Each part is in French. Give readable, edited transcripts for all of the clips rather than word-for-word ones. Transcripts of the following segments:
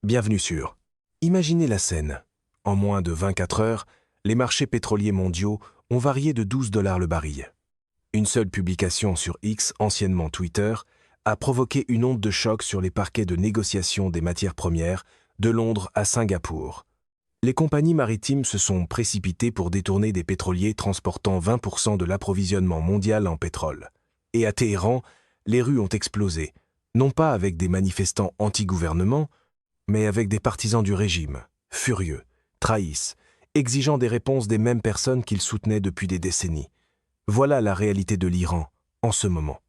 Bienvenue sur. Imaginez la scène. En moins de 24 heures, les marchés pétroliers mondiaux ont varié de 12 dollars le baril. Une seule publication sur X, anciennement Twitter, a provoqué une onde de choc sur les parquets de négociation des matières premières de Londres à Singapour. Les compagnies maritimes se sont précipitées pour détourner des pétroliers transportant 20% de l'approvisionnement mondial en pétrole. Et à Téhéran, les rues ont explosé, non pas avec des manifestants anti-gouvernement, mais avec des partisans du régime, furieux, trahissent, exigeant des réponses des mêmes personnes qu'ils soutenaient depuis des décennies. Voilà la réalité de l'Iran, en ce moment.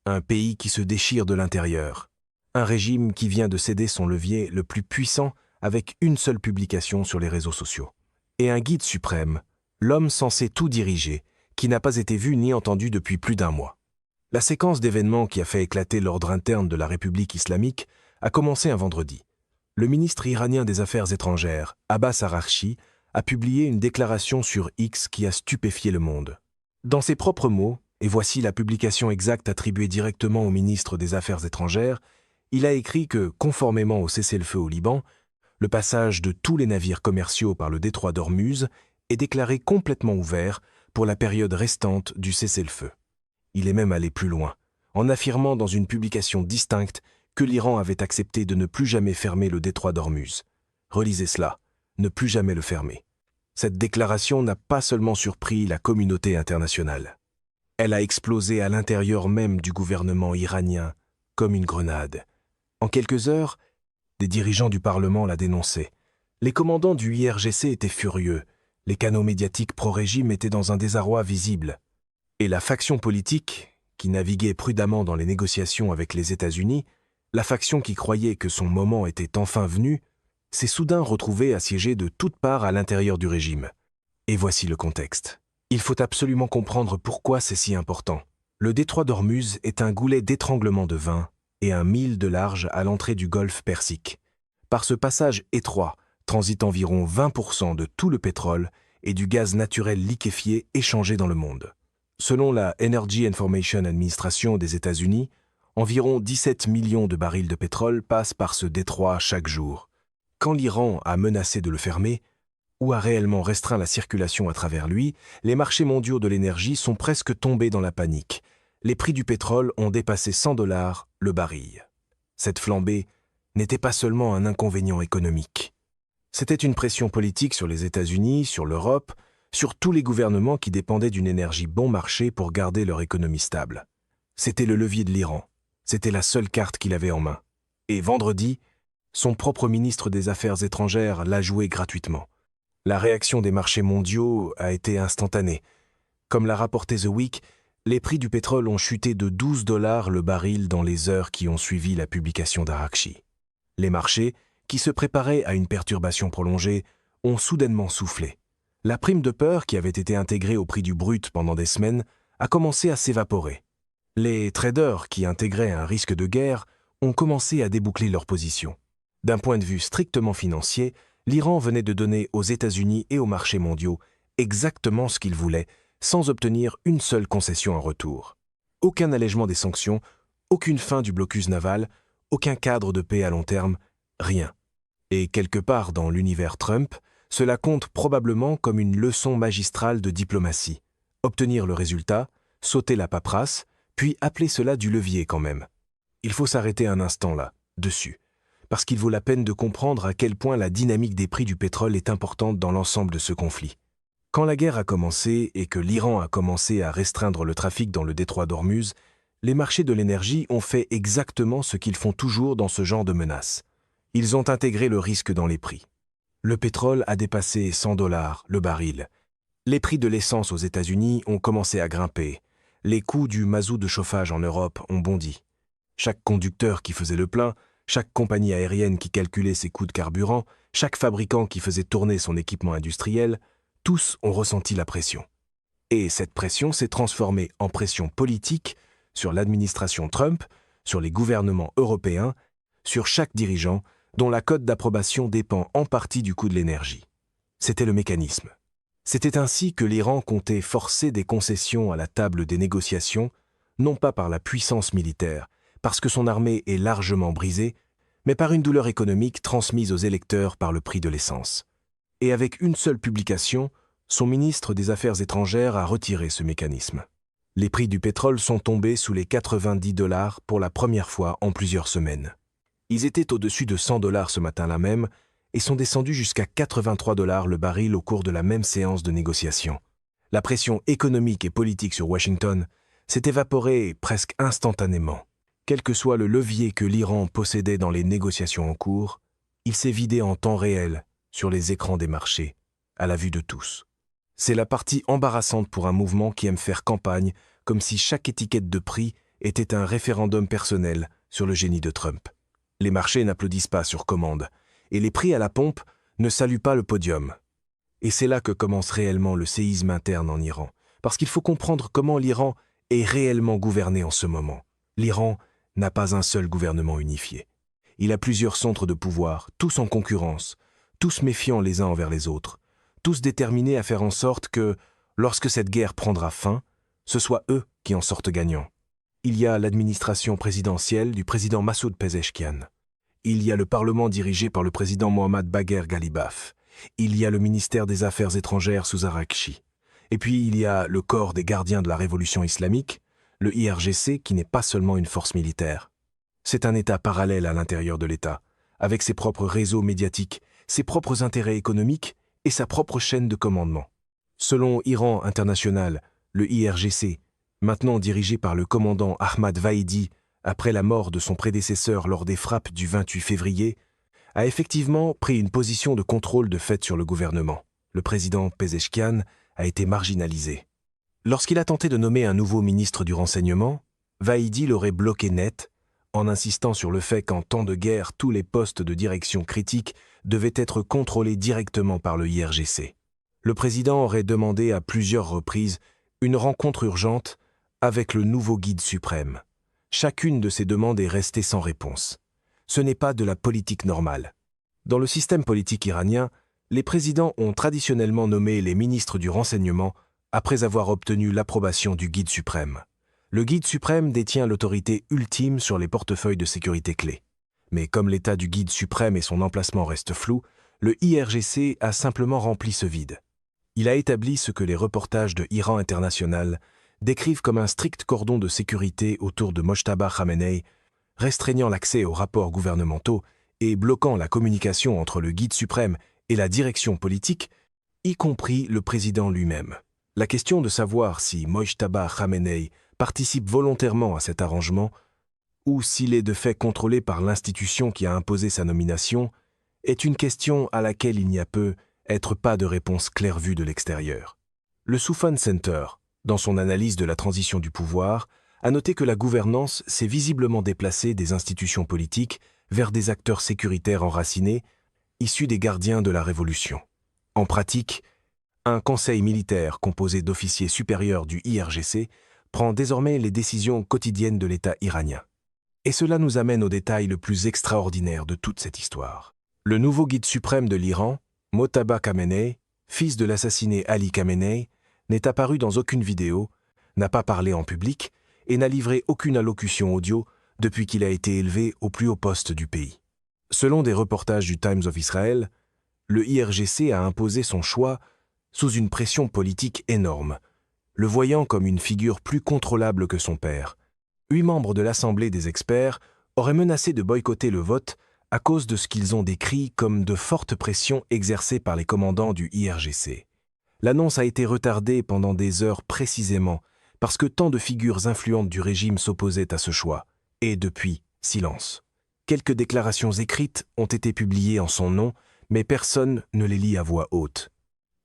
Un pays qui se déchire de l'intérieur. Un régime qui vient de céder son levier le plus puissant avec une seule publication sur les réseaux sociaux. Et un guide suprême, l'homme censé tout diriger, qui n'a pas été vu ni entendu depuis plus d'un mois. La séquence d'événements qui a fait éclater l'ordre interne de la République islamique a commencé un vendredi. Le ministre iranien des Affaires étrangères, Abbas Araghchi, a publié une déclaration sur X qui a stupéfié le monde. Dans ses propres mots, et voici la publication exacte attribuée directement au ministre des Affaires étrangères, il a écrit que, conformément au cessez-le-feu au Liban, le passage de tous les navires commerciaux par le détroit d'Ormuz est déclaré complètement ouvert pour la période restante du cessez-le-feu. Il est même allé plus loin, en affirmant dans une publication distincte que l'Iran avait accepté de ne plus jamais fermer le détroit d'Ormuz. Relisez cela, ne plus jamais le fermer. Cette déclaration n'a pas seulement surpris la communauté internationale. Elle a explosé à l'intérieur même du gouvernement iranien, comme une grenade. En quelques heures, des dirigeants du Parlement la dénonçaient. Les commandants du IRGC étaient furieux. Les canaux médiatiques pro-régime étaient dans un désarroi visible. Et la faction politique, qui naviguait prudemment dans les négociations avec les États-Unis, la faction qui croyait que son moment était enfin venu, s'est soudain retrouvée assiégée de toutes parts à l'intérieur du régime. Et voici le contexte. Il faut absolument comprendre pourquoi c'est si important. Le détroit d'Ormuz est un goulet d'étranglement de vin et un mille de large à l'entrée du golfe Persique. Par ce passage étroit, transite environ 20% de tout le pétrole et du gaz naturel liquéfié échangé dans le monde. Selon la Energy Information Administration des États-Unis, environ 17 millions de barils de pétrole passent par ce détroit chaque jour. Quand l'Iran a menacé de le fermer, ou a réellement restreint la circulation à travers lui, les marchés mondiaux de l'énergie sont presque tombés dans la panique. Les prix du pétrole ont dépassé 100 dollars le baril. Cette flambée n'était pas seulement un inconvénient économique. C'était une pression politique sur les États-Unis, sur l'Europe, sur tous les gouvernements qui dépendaient d'une énergie bon marché pour garder leur économie stable. C'était le levier de l'Iran. C'était la seule carte qu'il avait en main. Et vendredi, son propre ministre des Affaires étrangères l'a joué gratuitement. La réaction des marchés mondiaux a été instantanée. Comme l'a rapporté The Week, les prix du pétrole ont chuté de 12 dollars le baril dans les heures qui ont suivi la publication d'Araghchi. Les marchés, qui se préparaient à une perturbation prolongée, ont soudainement soufflé. La prime de peur qui avait été intégrée au prix du brut pendant des semaines a commencé à s'évaporer. Les traders qui intégraient un risque de guerre ont commencé à déboucler leurs positions. D'un point de vue strictement financier, l'Iran venait de donner aux États-Unis et aux marchés mondiaux exactement ce qu'ils voulaient, sans obtenir une seule concession en retour. Aucun allègement des sanctions, aucune fin du blocus naval, aucun cadre de paix à long terme, rien. Et quelque part dans l'univers Trump, cela compte probablement comme une leçon magistrale de diplomatie. Obtenir le résultat, sauter la paperasse, puis appeler cela du levier quand même. Il faut s'arrêter un instant là, dessus, parce qu'il vaut la peine de comprendre à quel point la dynamique des prix du pétrole est importante dans l'ensemble de ce conflit. Quand la guerre a commencé et que l'Iran a commencé à restreindre le trafic dans le détroit d'Ormuz, les marchés de l'énergie ont fait exactement ce qu'ils font toujours dans ce genre de menaces. Ils ont intégré le risque dans les prix. Le pétrole a dépassé 100 dollars le baril. Les prix de l'essence aux États-Unis ont commencé à grimper. Les coûts du mazout de chauffage en Europe ont bondi. Chaque conducteur qui faisait le plein, chaque compagnie aérienne qui calculait ses coûts de carburant, chaque fabricant qui faisait tourner son équipement industriel, tous ont ressenti la pression. Et cette pression s'est transformée en pression politique sur l'administration Trump, sur les gouvernements européens, sur chaque dirigeant dont la cote d'approbation dépend en partie du coût de l'énergie. C'était le mécanisme. C'était ainsi que l'Iran comptait forcer des concessions à la table des négociations, non pas par la puissance militaire, parce que son armée est largement brisée, mais par une douleur économique transmise aux électeurs par le prix de l'essence. Et avec une seule publication, son ministre des Affaires étrangères a retiré ce mécanisme. Les prix du pétrole sont tombés sous les 90 $ pour la première fois en plusieurs semaines. Ils étaient au-dessus de 100 $ ce matin-là même et sont descendus jusqu'à 83 $ le baril au cours de la même séance de négociation. La pression économique et politique sur Washington s'est évaporée presque instantanément. Quel que soit le levier que l'Iran possédait dans les négociations en cours, il s'est vidé en temps réel sur les écrans des marchés, à la vue de tous. C'est la partie embarrassante pour un mouvement qui aime faire campagne comme si chaque étiquette de prix était un référendum personnel sur le génie de Trump. Les marchés n'applaudissent pas sur commande, et les prix à la pompe ne saluent pas le podium. Et c'est là que commence réellement le séisme interne en Iran, parce qu'il faut comprendre comment l'Iran est réellement gouverné en ce moment. L'Iran n'a pas un seul gouvernement unifié. Il a plusieurs centres de pouvoir, tous en concurrence, tous méfiants les uns envers les autres, tous déterminés à faire en sorte que, lorsque cette guerre prendra fin, ce soit eux qui en sortent gagnants. Il y a l'administration présidentielle du président Massoud Pezeshkian. Il y a le Parlement dirigé par le président Mohammad Bagher Ghalibaf. Il y a le ministère des Affaires étrangères sous Araghchi. Et puis il y a le corps des gardiens de la révolution islamique, le IRGC, qui n'est pas seulement une force militaire. C'est un État parallèle à l'intérieur de l'État, avec ses propres réseaux médiatiques, ses propres intérêts économiques et sa propre chaîne de commandement. Selon Iran International, le IRGC, maintenant dirigé par le commandant Ahmad Vahidi, après la mort de son prédécesseur lors des frappes du 28 février, a effectivement pris une position de contrôle de fait sur le gouvernement. Le président Pezeshkian a été marginalisé. Lorsqu'il a tenté de nommer un nouveau ministre du renseignement, Vahidi l'aurait bloqué net, en insistant sur le fait qu'en temps de guerre, tous les postes de direction critiques devaient être contrôlés directement par le IRGC. Le président aurait demandé à plusieurs reprises une rencontre urgente avec le nouveau guide suprême. Chacune de ces demandes est restée sans réponse. Ce n'est pas de la politique normale. Dans le système politique iranien, les présidents ont traditionnellement nommé les ministres du renseignement après avoir obtenu l'approbation du guide suprême. Le guide suprême détient l'autorité ultime sur les portefeuilles de sécurité clés. Mais comme l'état du guide suprême et son emplacement restent flous, le IRGC a simplement rempli ce vide. Il a établi ce que les reportages de Iran International décrivent comme un strict cordon de sécurité autour de Mojtaba Khamenei, restreignant l'accès aux rapports gouvernementaux et bloquant la communication entre le guide suprême et la direction politique, y compris le président lui-même. La question de savoir si Mojtaba Khamenei participe volontairement à cet arrangement ou s'il est de fait contrôlé par l'institution qui a imposé sa nomination est une question à laquelle il n'y a peut être pas de réponse claire vue de l'extérieur. Le Soufan Center, dans son analyse de la transition du pouvoir, a noté que la gouvernance s'est visiblement déplacée des institutions politiques vers des acteurs sécuritaires enracinés, issus des gardiens de la Révolution. En pratique, un conseil militaire composé d'officiers supérieurs du IRGC prend désormais les décisions quotidiennes de l'État iranien. Et cela nous amène au détail le plus extraordinaire de toute cette histoire. Le nouveau guide suprême de l'Iran, Mojtaba Khamenei, fils de l'assassiné Ali Khamenei, n'est apparu dans aucune vidéo, n'a pas parlé en public et n'a livré aucune allocution audio depuis qu'il a été élevé au plus haut poste du pays. Selon des reportages du Times of Israel, le IRGC a imposé son choix sous une pression politique énorme, le voyant comme une figure plus contrôlable que son père. 8 membres de l'Assemblée des experts auraient menacé de boycotter le vote à cause de ce qu'ils ont décrit comme de fortes pressions exercées par les commandants du IRGC. L'annonce a été retardée pendant des heures précisément parce que tant de figures influentes du régime s'opposaient à ce choix. Et depuis, silence. Quelques déclarations écrites ont été publiées en son nom, mais personne ne les lit à voix haute.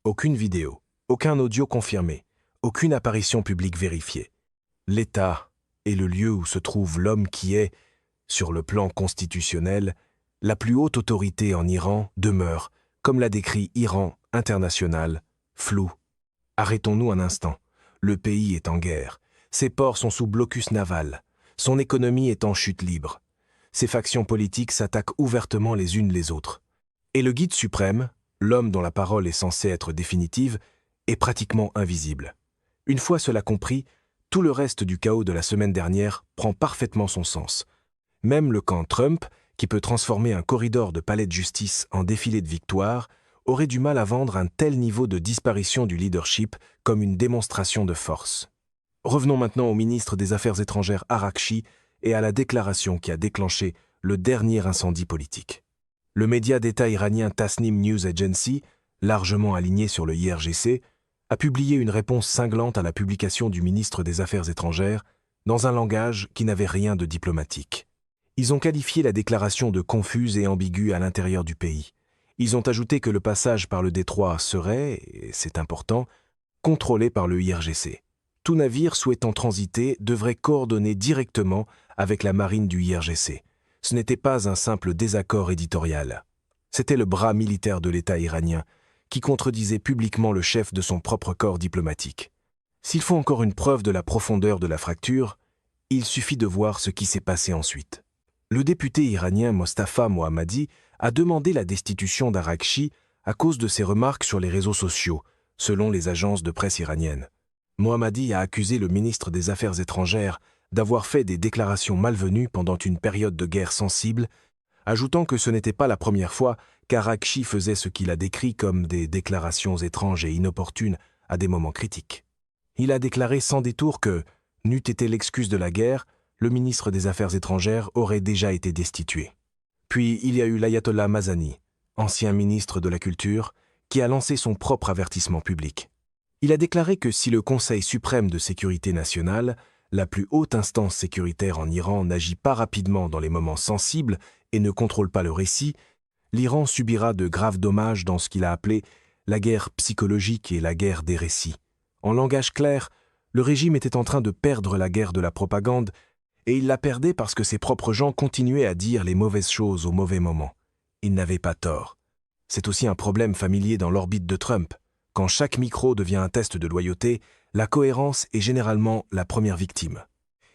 Aucune vidéo, aucun audio confirmé, aucune apparition publique vérifiée. L'État est le lieu où se trouve l'homme qui est, sur le plan constitutionnel, la plus haute autorité en Iran demeure, comme l'a décrit Iran International, flou. Arrêtons-nous un instant. Le pays est en guerre. Ses ports sont sous blocus naval. Son économie est en chute libre. Ses factions politiques s'attaquent ouvertement les unes les autres. Et le guide suprême, l'homme dont la parole est censée être définitive, est pratiquement invisible. Une fois cela compris, tout le reste du chaos de la semaine dernière prend parfaitement son sens. Même le camp Trump, qui peut transformer un corridor de palais de justice en défilé de victoire, aurait du mal à vendre un tel niveau de disparition du leadership comme une démonstration de force. Revenons maintenant au ministre des Affaires étrangères Araghchi et à la déclaration qui a déclenché le dernier incendie politique. Le média d'État iranien Tasnim News Agency, largement aligné sur le IRGC, a publié une réponse cinglante à la publication du ministre des Affaires étrangères dans un langage qui n'avait rien de diplomatique. Ils ont qualifié la déclaration de confuse et ambiguë à l'intérieur du pays. Ils ont ajouté que le passage par le détroit serait, et c'est important, contrôlé par le IRGC. Tout navire souhaitant transiter devrait coordonner directement avec la marine du IRGC. Ce n'était pas un simple désaccord éditorial. C'était le bras militaire de l'État iranien qui contredisait publiquement le chef de son propre corps diplomatique. S'il faut encore une preuve de la profondeur de la fracture, il suffit de voir ce qui s'est passé ensuite. Le député iranien Mostafa Mohammadi a demandé la destitution d'Araghchi à cause de ses remarques sur les réseaux sociaux, selon les agences de presse iraniennes. Mohammadi a accusé le ministre des Affaires étrangères d'avoir fait des déclarations malvenues pendant une période de guerre sensible, ajoutant que ce n'était pas la première fois qu'Araghchi faisait ce qu'il a décrit comme des déclarations étranges et inopportunes à des moments critiques. Il a déclaré sans détour que, n'eût été l'excuse de la guerre, le ministre des Affaires étrangères aurait déjà été destitué. Puis il y a eu l'ayatollah Mazani, ancien ministre de la Culture, qui a lancé son propre avertissement public. Il a déclaré que si le Conseil suprême de sécurité nationale, la plus haute instance sécuritaire en Iran, n'agit pas rapidement dans les moments sensibles et ne contrôle pas le récit, l'Iran subira de graves dommages dans ce qu'il a appelé la guerre psychologique et la guerre des récits. En langage clair, le régime était en train de perdre la guerre de la propagande et il la perdait parce que ses propres gens continuaient à dire les mauvaises choses au mauvais moment. Ils n'avaient pas tort. C'est aussi un problème familier dans l'orbite de Trump. Quand chaque micro devient un test de loyauté, la cohérence est généralement la première victime.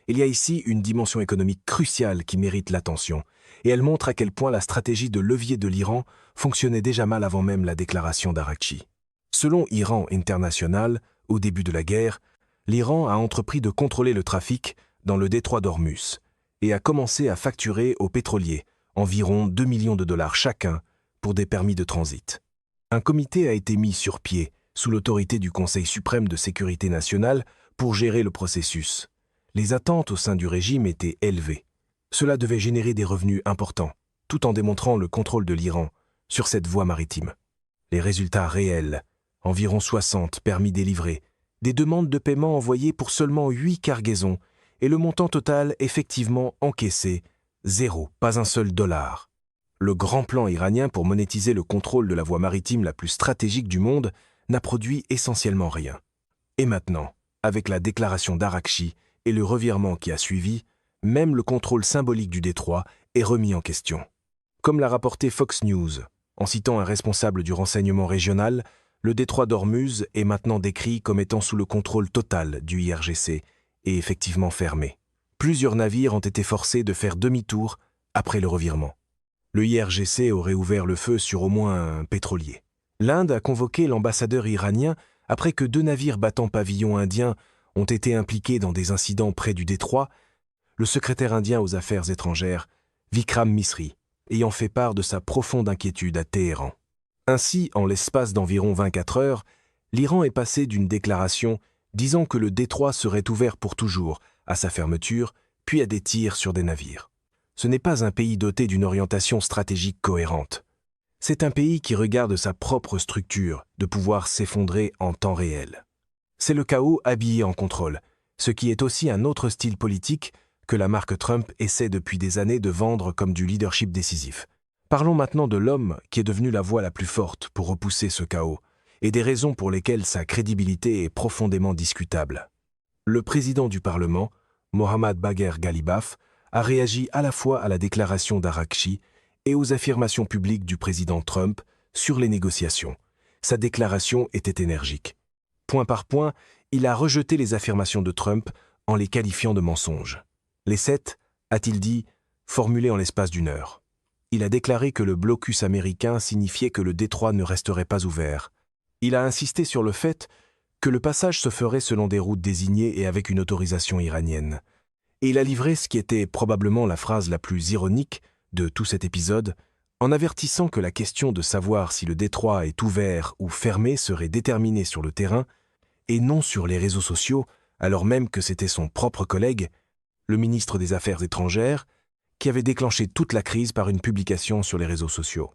Il y a ici une dimension économique cruciale qui mérite l'attention, et elle montre à quel point la stratégie de levier de l'Iran fonctionnait déjà mal avant même la déclaration d'Araghchi. Selon Iran International, au début de la guerre, l'Iran a entrepris de contrôler le trafic dans le détroit d'Ormuz et a commencé à facturer aux pétroliers environ 2 millions de dollars chacun pour des permis de transit. Un comité a été mis sur pied sous l'autorité du Conseil suprême de sécurité nationale pour gérer le processus. Les attentes au sein du régime étaient élevées. Cela devait générer des revenus importants, tout en démontrant le contrôle de l'Iran sur cette voie maritime. Les résultats réels, environ 60 permis délivrés, des demandes de paiement envoyées pour seulement 8 cargaisons et le montant total effectivement encaissé, 0, pas un seul dollar. Le grand plan iranien pour monétiser le contrôle de la voie maritime la plus stratégique du monde n'a produit essentiellement rien. Et maintenant, avec la déclaration d'Araghchi et le revirement qui a suivi, même le contrôle symbolique du détroit est remis en question. Comme l'a rapporté Fox News, en citant un responsable du renseignement régional, le détroit d'Ormuz est maintenant décrit comme étant sous le contrôle total du IRGC et effectivement fermé. Plusieurs navires ont été forcés de faire demi-tour après le revirement. Le IRGC aurait ouvert le feu sur au moins un pétrolier. L'Inde a convoqué l'ambassadeur iranien après que 2 navires battant pavillon indien ont été impliqués dans des incidents près du détroit, le secrétaire indien aux Affaires étrangères, Vikram Misri, ayant fait part de sa profonde inquiétude à Téhéran. Ainsi, en l'espace d'environ 24 heures, l'Iran est passé d'une déclaration disant que le détroit serait ouvert pour toujours à sa fermeture, puis à des tirs sur des navires. Ce n'est pas un pays doté d'une orientation stratégique cohérente. C'est un pays qui regarde sa propre structure de pouvoir s'effondrer en temps réel. C'est le chaos habillé en contrôle, ce qui est aussi un autre style politique que la marque Trump essaie depuis des années de vendre comme du leadership décisif. Parlons maintenant de l'homme qui est devenu la voix la plus forte pour repousser ce chaos, et des raisons pour lesquelles sa crédibilité est profondément discutable. Le président du Parlement, Mohammad Bagher Ghalibaf, a réagi à la fois à la déclaration d'Araghchi et aux affirmations publiques du président Trump sur les négociations. Sa déclaration était énergique. Point par point, il a rejeté les affirmations de Trump en les qualifiant de mensonges. Les 7, a-t-il dit, formulés en l'espace d'1 heure. Il a déclaré que le blocus américain signifiait que le détroit ne resterait pas ouvert. Il a insisté sur le fait que le passage se ferait selon des routes désignées et avec une autorisation iranienne. Et il a livré ce qui était probablement la phrase la plus ironique de tout cet épisode en avertissant que la question de savoir si le détroit est ouvert ou fermé serait déterminée sur le terrain et non sur les réseaux sociaux, alors même que c'était son propre collègue, le ministre des Affaires étrangères, qui avait déclenché toute la crise par une publication sur les réseaux sociaux.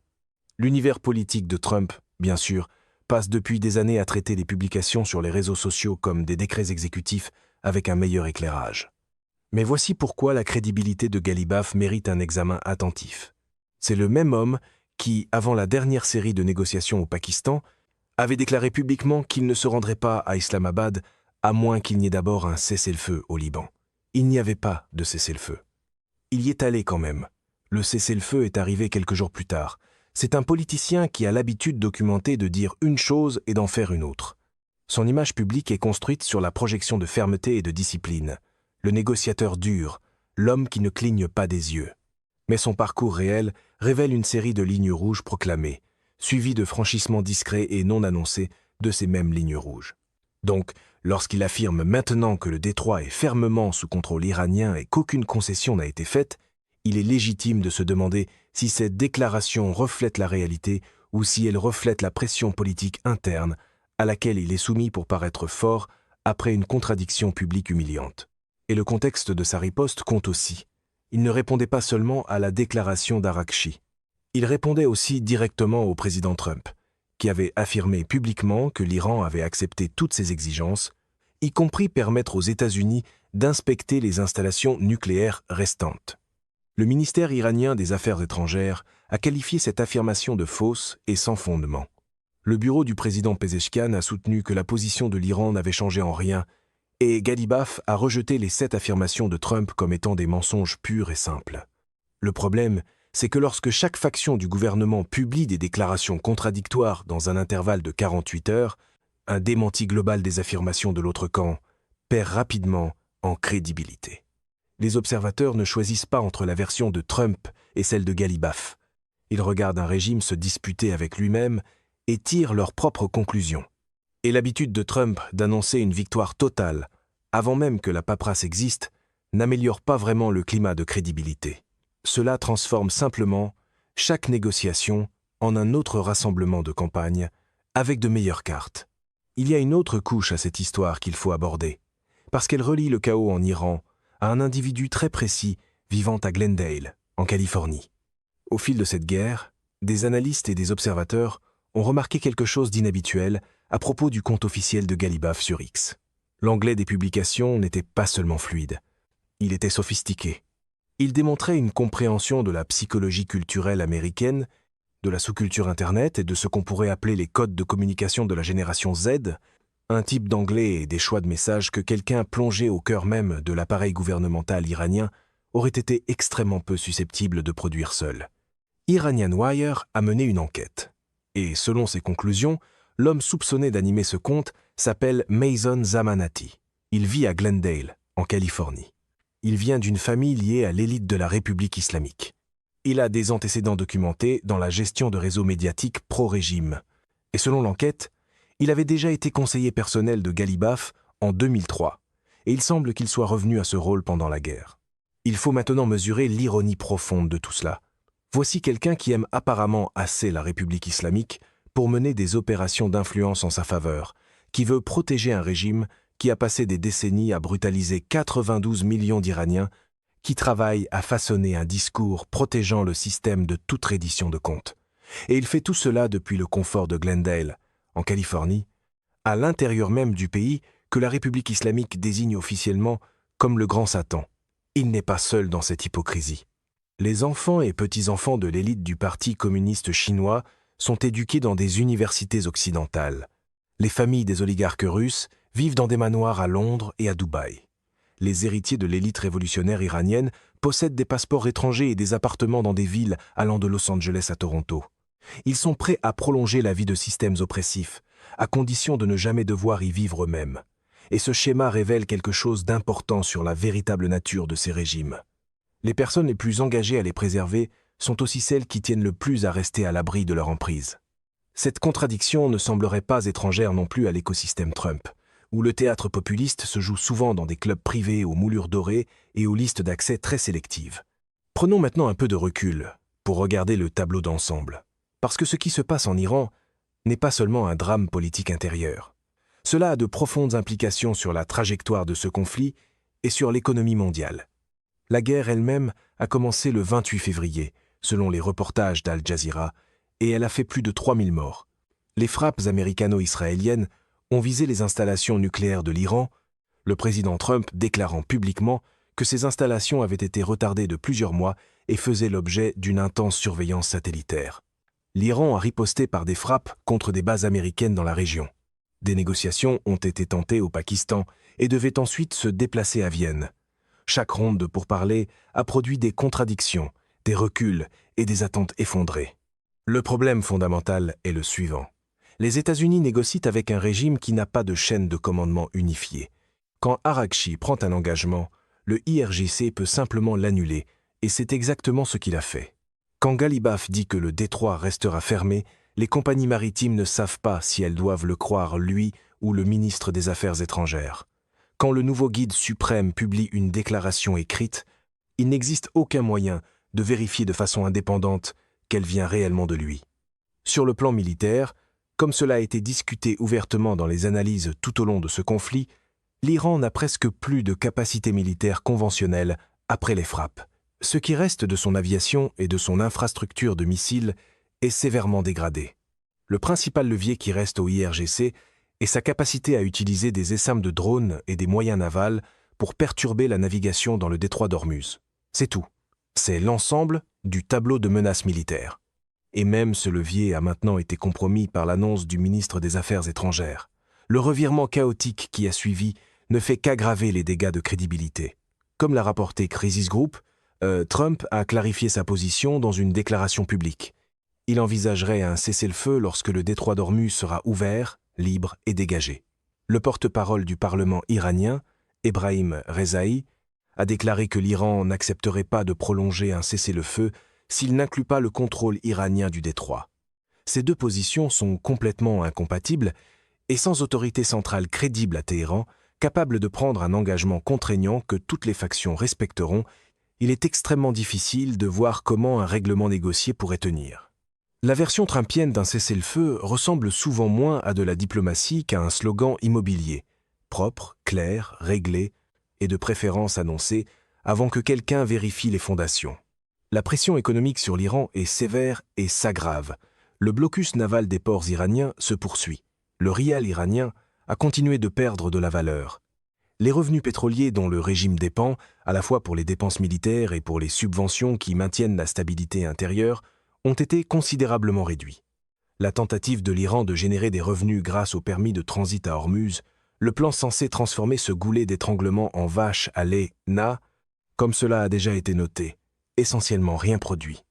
L'univers politique de Trump, bien sûr, passe depuis des années à traiter les publications sur les réseaux sociaux comme des décrets exécutifs avec un meilleur éclairage. Mais voici pourquoi la crédibilité de Ghalibaf mérite un examen attentif. C'est le même homme qui, avant la dernière série de négociations au Pakistan, avait déclaré publiquement qu'il ne se rendrait pas à Islamabad à moins qu'il n'y ait d'abord un cessez-le-feu au Liban. Il n'y avait pas de cessez-le-feu. Il y est allé quand même. Le cessez-le-feu est arrivé quelques jours plus tard. C'est un politicien qui a l'habitude documentée de dire une chose et d'en faire une autre. Son image publique est construite sur la projection de fermeté et de discipline. Le négociateur dur, l'homme qui ne cligne pas des yeux. Mais son parcours réel révèle une série de lignes rouges proclamées, suivies de franchissements discrets et non annoncés de ces mêmes lignes rouges. Donc, lorsqu'il affirme maintenant que le détroit est fermement sous contrôle iranien et qu'aucune concession n'a été faite, il est légitime de se demander si cette déclaration reflète la réalité ou si elle reflète la pression politique interne à laquelle il est soumis pour paraître fort après une contradiction publique humiliante. Et le contexte de sa riposte compte aussi. Il ne répondait pas seulement à la déclaration d'Arakchi. Il répondait aussi directement au président Trump, qui avait affirmé publiquement que l'Iran avait accepté toutes ses exigences, y compris permettre aux États-Unis d'inspecter les installations nucléaires restantes. Le ministère iranien des Affaires étrangères a qualifié cette affirmation de fausse et sans fondement. Le bureau du président Pezeshkian a soutenu que la position de l'Iran n'avait changé en rien, et Ghalibaf a rejeté les 7 affirmations de Trump comme étant des mensonges purs et simples. Le problème, c'est que lorsque chaque faction du gouvernement publie des déclarations contradictoires dans un intervalle de 48 heures, un démenti global des affirmations de l'autre camp perd rapidement en crédibilité. Les observateurs ne choisissent pas entre la version de Trump et celle de Ghalibaf. Ils regardent un régime se disputer avec lui-même et tirent leurs propres conclusions. Et l'habitude de Trump d'annoncer une victoire totale, avant même que la paperasse existe, n'améliore pas vraiment le climat de crédibilité. Cela transforme simplement chaque négociation en un autre rassemblement de campagne avec de meilleures cartes. Il y a une autre couche à cette histoire qu'il faut aborder, parce qu'elle relie le chaos en Iran à un individu très précis vivant à Glendale, en Californie. Au fil de cette guerre, des analystes et des observateurs ont remarqué quelque chose d'inhabituel à propos du compte officiel de Ghalibaf sur X. L'anglais des publications n'était pas seulement fluide, il était sophistiqué. Il démontrait une compréhension de la psychologie culturelle américaine, de la sous-culture Internet et de ce qu'on pourrait appeler les codes de communication de la génération Z, un type d'anglais et des choix de messages que quelqu'un plongé au cœur même de l'appareil gouvernemental iranien aurait été extrêmement peu susceptible de produire seul. Iranian Wire a mené une enquête. Et selon ses conclusions, l'homme soupçonné d'animer ce compte s'appelle Mason Zamanati. Il vit à Glendale, en Californie. Il vient d'une famille liée à l'élite de la République islamique. Il a des antécédents documentés dans la gestion de réseaux médiatiques pro-régime. Et selon l'enquête, il avait déjà été conseiller personnel de Ghalibaf en 2003, et il semble qu'il soit revenu à ce rôle pendant la guerre. Il faut maintenant mesurer l'ironie profonde de tout cela. Voici quelqu'un qui aime apparemment assez la République islamique pour mener des opérations d'influence en sa faveur, qui veut protéger un régime qui a passé des décennies à brutaliser 92 millions d'Iraniens, qui travaille à façonner un discours protégeant le système de toute reddition de comptes. Et il fait tout cela depuis le confort de Glendale, en Californie, à l'intérieur même du pays que la République islamique désigne officiellement comme le grand Satan. Il n'est pas seul dans cette hypocrisie. Les enfants et petits-enfants de l'élite du Parti communiste chinois sont éduqués dans des universités occidentales. Les familles des oligarques russes vivent dans des manoirs à Londres et à Dubaï. Les héritiers de l'élite révolutionnaire iranienne possèdent des passeports étrangers et des appartements dans des villes allant de Los Angeles à Toronto. Ils sont prêts à prolonger la vie de systèmes oppressifs, à condition de ne jamais devoir y vivre eux-mêmes. Et ce schéma révèle quelque chose d'important sur la véritable nature de ces régimes. Les personnes les plus engagées à les préserver sont aussi celles qui tiennent le plus à rester à l'abri de leur emprise. Cette contradiction ne semblerait pas étrangère non plus à l'écosystème Trump, où le théâtre populiste se joue souvent dans des clubs privés aux moulures dorées et aux listes d'accès très sélectives. Prenons maintenant un peu de recul pour regarder le tableau d'ensemble. Parce que ce qui se passe en Iran n'est pas seulement un drame politique intérieur. Cela a de profondes implications sur la trajectoire de ce conflit et sur l'économie mondiale. La guerre elle-même a commencé le 28 février, selon les reportages d'Al Jazeera, et elle a fait plus de 3000 morts. Les frappes américano-israéliennes ont visé les installations nucléaires de l'Iran, le président Trump déclarant publiquement que ces installations avaient été retardées de plusieurs mois et faisaient l'objet d'une intense surveillance satellitaire. L'Iran a riposté par des frappes contre des bases américaines dans la région. Des négociations ont été tentées au Pakistan et devaient ensuite se déplacer à Vienne. Chaque ronde de pourparlers a produit des contradictions, des reculs et des attentes effondrées. Le problème fondamental est le suivant. Les États-Unis négocient avec un régime qui n'a pas de chaîne de commandement unifiée. Quand Araqchi prend un engagement, le IRGC peut simplement l'annuler, et c'est exactement ce qu'il a fait. Quand Ghalibaf dit que le détroit restera fermé, les compagnies maritimes ne savent pas si elles doivent le croire lui ou le ministre des Affaires étrangères. Quand le nouveau guide suprême publie une déclaration écrite, il n'existe aucun moyen de vérifier de façon indépendante qu'elle vient réellement de lui. Sur le plan militaire, comme cela a été discuté ouvertement dans les analyses tout au long de ce conflit, l'Iran n'a presque plus de capacité militaire conventionnelle après les frappes. Ce qui reste de son aviation et de son infrastructure de missiles est sévèrement dégradé. Le principal levier qui reste au IRGC est sa capacité à utiliser des essaims de drones et des moyens navals pour perturber la navigation dans le détroit d'Ormuz. C'est tout. C'est l'ensemble du tableau de menaces militaires. Et même ce levier a maintenant été compromis par l'annonce du ministre des Affaires étrangères. Le revirement chaotique qui a suivi ne fait qu'aggraver les dégâts de crédibilité. Comme l'a rapporté Crisis Group, Trump a clarifié sa position dans une déclaration publique. Il envisagerait un cessez-le-feu lorsque le détroit d'Ormuz sera ouvert, libre et dégagé. Le porte-parole du Parlement iranien, Ebrahim Rezaï, a déclaré que l'Iran n'accepterait pas de prolonger un cessez-le-feu s'il n'inclut pas le contrôle iranien du détroit. Ces deux positions sont complètement incompatibles et sans autorité centrale crédible à Téhéran, capable de prendre un engagement contraignant que toutes les factions respecteront, il est extrêmement difficile de voir comment un règlement négocié pourrait tenir. La version trumpienne d'un cessez-le-feu ressemble souvent moins à de la diplomatie qu'à un slogan immobilier, propre, clair, réglé et de préférence annoncé avant que quelqu'un vérifie les fondations. La pression économique sur l'Iran est sévère et s'aggrave. Le blocus naval des ports iraniens se poursuit. Le rial iranien a continué de perdre de la valeur. Les revenus pétroliers dont le régime dépend, à la fois pour les dépenses militaires et pour les subventions qui maintiennent la stabilité intérieure, ont été considérablement réduits. La tentative de l'Iran de générer des revenus grâce au permis de transit à Ormuz, le plan censé transformer ce goulet d'étranglement en vache à lait n'a, comme cela a déjà été noté, essentiellement rien produit.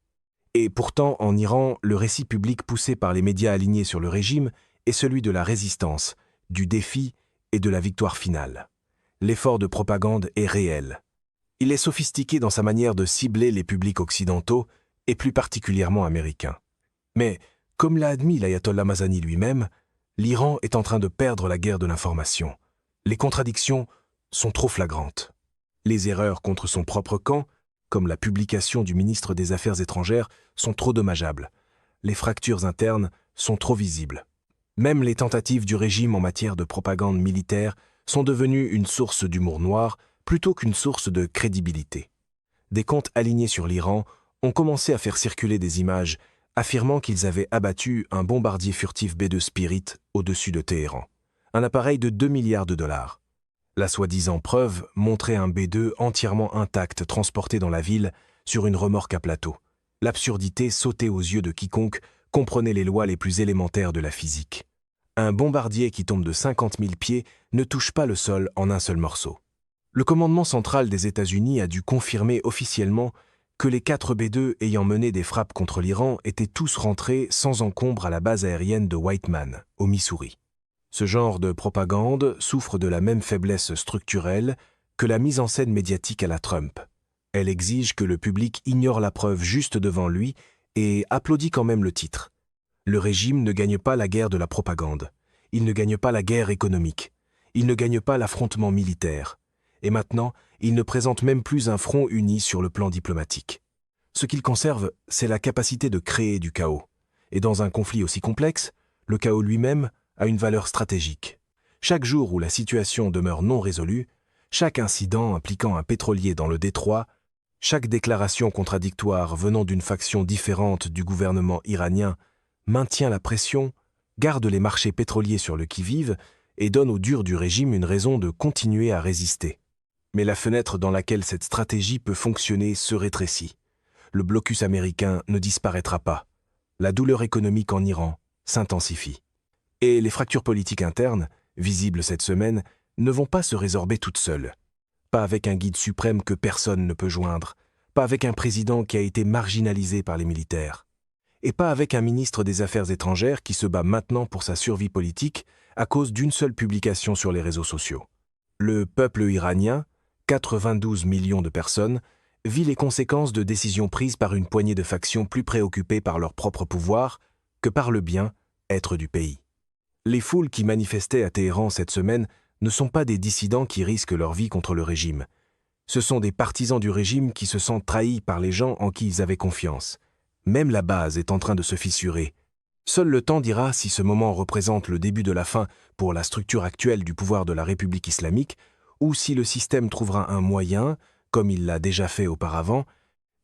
Et pourtant, en Iran, le récit public poussé par les médias alignés sur le régime est celui de la résistance, du défi et de la victoire finale. L'effort de propagande est réel. Il est sophistiqué dans sa manière de cibler les publics occidentaux et plus particulièrement américains. Mais, comme l'a admis l'ayatollah Mazani lui-même, l'Iran est en train de perdre la guerre de l'information. Les contradictions sont trop flagrantes. Les erreurs contre son propre camp, comme la publication du ministre des Affaires étrangères, sont trop dommageables. Les fractures internes sont trop visibles. Même les tentatives du régime en matière de propagande militaire sont devenues une source d'humour noir plutôt qu'une source de crédibilité. Des comptes alignés sur l'Iran ont commencé à faire circuler des images affirmant qu'ils avaient abattu un bombardier furtif B-2 Spirit au-dessus de Téhéran, un appareil de 2 milliards de dollars. La soi-disant preuve montrait un B-2 entièrement intact transporté dans la ville sur une remorque à plateau. L'absurdité sautait aux yeux de quiconque comprenait les lois les plus élémentaires de la physique. Un bombardier qui tombe de 50 000 pieds ne touche pas le sol en un seul morceau. Le commandement central des États-Unis a dû confirmer officiellement que les 4 B-2 ayant mené des frappes contre l'Iran étaient tous rentrés sans encombre à la base aérienne de Whiteman, au Missouri. Ce genre de propagande souffre de la même faiblesse structurelle que la mise en scène médiatique à la Trump. Elle exige que le public ignore la preuve juste devant lui et applaudit quand même le titre. Le régime ne gagne pas la guerre de la propagande. Il ne gagne pas la guerre économique. Il ne gagne pas l'affrontement militaire. Et maintenant, il ne présente même plus un front uni sur le plan diplomatique. Ce qu'ils conservent, c'est la capacité de créer du chaos. Et dans un conflit aussi complexe, le chaos lui-même a une valeur stratégique. Chaque jour où la situation demeure non résolue, chaque incident impliquant un pétrolier dans le détroit, chaque déclaration contradictoire venant d'une faction différente du gouvernement iranien maintient la pression, garde les marchés pétroliers sur le qui-vive et donne aux durs du régime une raison de continuer à résister. Mais la fenêtre dans laquelle cette stratégie peut fonctionner se rétrécit. Le blocus américain ne disparaîtra pas. La douleur économique en Iran s'intensifie. Et les fractures politiques internes, visibles cette semaine, ne vont pas se résorber toutes seules. Pas avec un guide suprême que personne ne peut joindre, pas avec un président qui a été marginalisé par les militaires, et pas avec un ministre des Affaires étrangères qui se bat maintenant pour sa survie politique à cause d'une seule publication sur les réseaux sociaux. Le peuple iranien, 92 millions de personnes, vit les conséquences de décisions prises par une poignée de factions plus préoccupées par leur propre pouvoir que par le bien-être du pays. Les foules qui manifestaient à Téhéran cette semaine ne sont pas des dissidents qui risquent leur vie contre le régime. Ce sont des partisans du régime qui se sentent trahis par les gens en qui ils avaient confiance. Même la base est en train de se fissurer. Seul le temps dira si ce moment représente le début de la fin pour la structure actuelle du pouvoir de la République islamique ou si le système trouvera un moyen, comme il l'a déjà fait auparavant,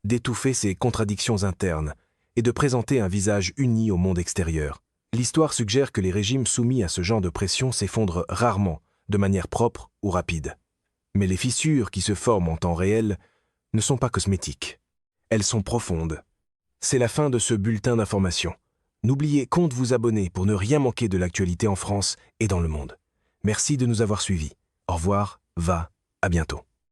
d'étouffer ses contradictions internes et de présenter un visage uni au monde extérieur. L'histoire suggère que les régimes soumis à ce genre de pression s'effondrent rarement, de manière propre ou rapide. Mais les fissures qui se forment en temps réel ne sont pas cosmétiques. Elles sont profondes. C'est la fin de ce bulletin d'information. N'oubliez pas de vous abonner pour ne rien manquer de l'actualité en France et dans le monde. Merci de nous avoir suivis. Au revoir, à bientôt.